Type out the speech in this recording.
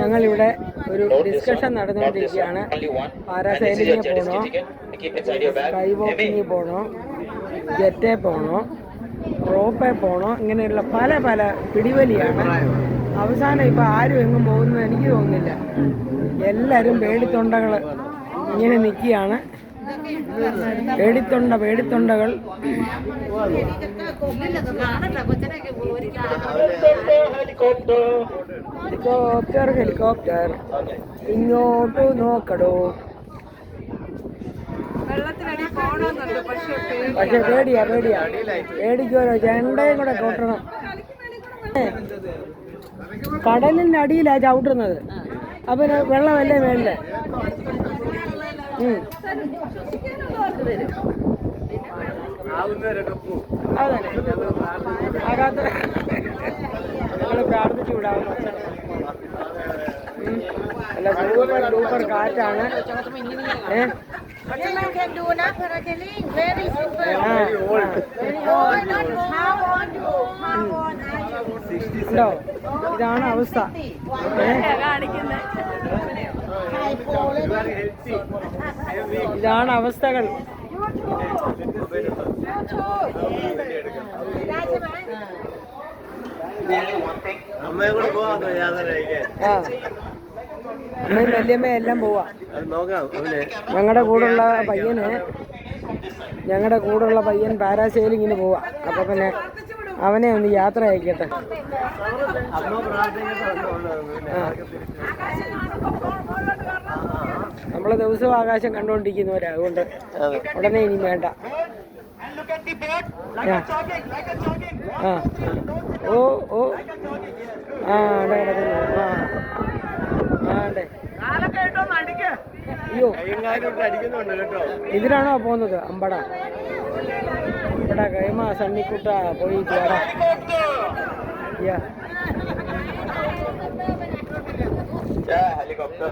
ഞങ്ങളിവിടെ ഒരു ഡിസ്കഷൻ നടന്നുകൊണ്ടിരിക്കുകയാണ്. പാരാസൈലിങ്ങിൽ പോകണോ, സ്കൈ വാക്കിങ്ങിൽ പോകണോ, ജെറ്റേ പോകണോ, റോപ്പേ പോകണോ, ഇങ്ങനെയുള്ള പല പല പിടിവലിയാണ്. അവസാനം ഇപ്പം ആരും എങ്ങും പോകുന്നത് എനിക്ക് തോന്നുന്നില്ല. എല്ലാവരും പേടിത്തൊണ്ടകൾ ഇങ്ങനെ നിൽക്കുകയാണ്. പേടിത്തൊണ്ടകൾ ഹെലികോപ്റ്റർ ഇങ്ങോട്ട് നോക്കടോ. പക്ഷെ പേടിയാ പേടിക്കോലോ. ചെണ്ടയും കൂടെ കൊട്ടണം. കടലിൻ്റെ അടിയിലാ ചവിട്ടുന്നത്. അപ്പം വെള്ളമല്ലേ വേണ്ടേ? അതെ, അകത്ത് ഞങ്ങൾ പ്രാർത്ഥിച്ചു വിടാവുന്ന അല്ല. സൂപ്പർ കാറ്റാണ്. ഉണ്ടോ? ഇതാണ് അവസ്ഥ. ഇതാണ് അവസ്ഥകൾ. അമ്മയും വല്യമ്മ എല്ലാം പോവാ. ഞങ്ങളുടെ കൂടെയുള്ള പയ്യൻ പാരാസെയിലിങ്ങിന് പോവാ. അപ്പൊ പിന്നെ അവനെ ഒന്ന് യാത്ര അയക്കട്ടെ. നമ്മളെ ദിവസവും ആകാശം കണ്ടുകൊണ്ടിരിക്കുന്നവരാ. അതുകൊണ്ട് ഉടനെ ഇനി വേണ്ട. ഓ ഓ ആ അതെ കിടക്കുന്നു. അതെ. അയ്യോ, ഇതിലാണോ പോകുന്നത്? അമ്പട ഇവിടെ കൈമ സണ്ണിക്കുട്ട പോയി ചേരാ. हेलीकॉप्टर